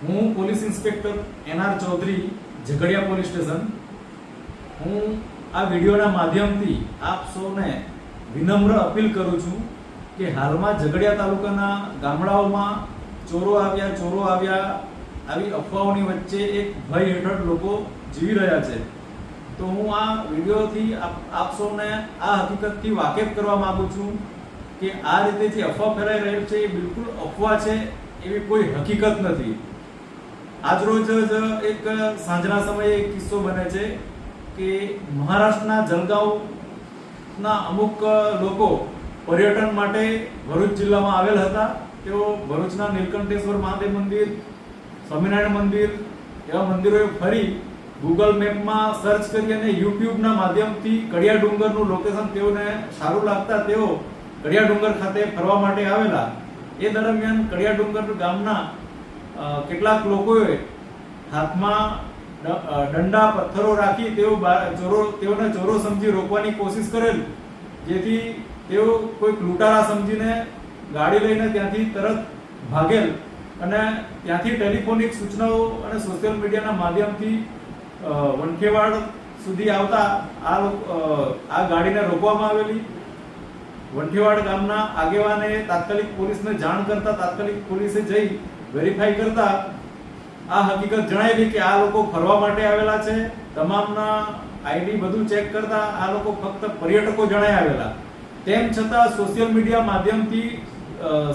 હું police inspector N R Chaudhari, Jhagadia police station. હું આ વિડીયોના માધ્યમથી આપ સૌને વિનમ્ર અપીલ કરું છું કે હાલમાં ઝઘડિયા તાલુકાના ગામડાઓમાં ચોરો આવ્યા આવી અફવાઓની વચ્ચે એક ભય હેઠળ લોકો જીવી રહ્યા છે. તો હું આ વિડીયોથી આપ સૌને આ હકીકતથી વાકેફ કરવા માંગુ છું કે આ રીતે જે અફવા ફેલાઈ રહેલ છે એ બિલકુલ અફવા છે, એવી કોઈ હકીકત નથી. આજરોજ જ એક સાંજના સમયે એક કિસ્સો બને છે કે મહારાષ્ટ્રના જલગાંવના અમુક લોકો પર્યટન માટે ભરૂચ જિલ્લામાં આવેલ હતા. તેઓ ભરૂચના નીલકંઠેશ્વર મહાદેવ મંદિર, સ્વામિનારાયણ મંદિર એવા મંદિરોએ ફરી ગૂગલ મેપમાં સર્ચ કરી અને યુટ્યુબના માધ્યમથી કડિયા ડુંગરનું લોકેશન તેઓને સારું લાગતા તેઓ કડિયા ડુંગર ખાતે ફરવા માટે આવેલા. એ દરમિયાન કડિયા ડુંગર ગામના કેટલાક લોકોએ હાથમાં દંડા પથ્થરો રાખી તેઓને ચોરો સમજી રોકવાની કોશિશ કરેલ, જેથી તેઓ કોઈક લૂંટારા સમજીને ગાડી લઈને ત્યાંથી તરત ભાગેલ અને ત્યાંથી ટેલિફોનિક સૂચનાઓ અને સોશિયલ મીડિયાના માધ્યમથી વંઠેવાડ સુધી આવતા આ ગાડીને રોકવામાં આવેલી. વંઠેવાડ ગામના આગેવાને તાત્કાલિક પોલીસને જાણ કરતા તાત્કાલિક પોલીસે જઈ વેરીફાઈ કરતા આ હકીકત જણાવેલી કે આ લોકો ફરવા માટે આવેલા છે. તમામના આઈડી બધું ચેક કરતા આ લોકો ફક્ત પર્યટકો જણાઈ આવેલા. તેમ છતાં સોશિયલ મીડિયા માધ્યમથી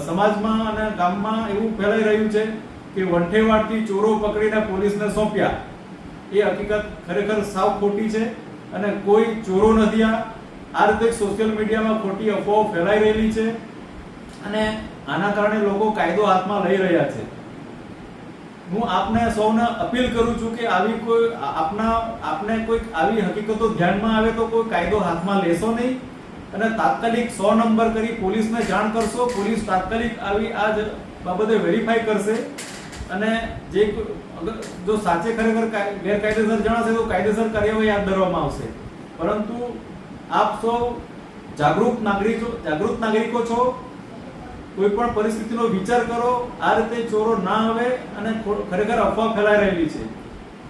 સમાજમાં અને ગામમાં એવું ફેલાઈ રહ્યું છે કે વંઠેવાડથી ચોરો પકડીને પોલીસને સોંપ્યા. એ હકીકત ખરેખર સાવ ખોટી છે અને કોઈ ચોરો નથી. આ રીતે સોશિયલ મીડિયામાં ખોટી અફવાઓ ફેલાઈ રહેલી છે અને આના કારણે લોકો કાયદો હાથમાં લઈ રહ્યા છે. હું આપને સૌને અપીલ કરું છું કે આવી કોઈ આપને કોઈ આવી હકીકતો ધ્યાનમાં આવે તો કોઈ કાયદો હાથમાં લેશો નહીં અને તાત્કાલિક 100 નંબર કરી પોલીસને જાણ કરશો. પોલીસ તાત્કાલિક આવી આ બાબતે વેરીફાઈ કરશે અને જો સાચે ખરેખર ગેરકાયદેસર જણાશે તો કાયદેસર કાર્યવાહી હાથ ધરવામાં આવશે. પરંતુ આપ સૌ જાગૃત નાગરિકો છો. કોઈ પણ પરિસ્થિતિનો વિચાર કરો. આ રીતે ચોરો ના આવે અને ખરેખર અફવા ફેલાઈ રહેલી છે,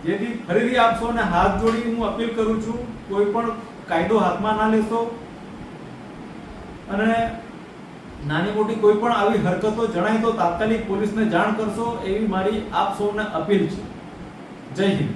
જેથી ફરીથી આપ સૌને હાથ જોડી હું અપીલ કરું છું કોઈ પણ કાયદો હાથમાં ના લેશો અને નાની મોટી કોઈ પણ આવી હરકતો જણાય તો તાત્કાલિક પોલીસને જાણ કરશો, એવી મારી આપ સૌને અપીલ છે. જય હિન્દ.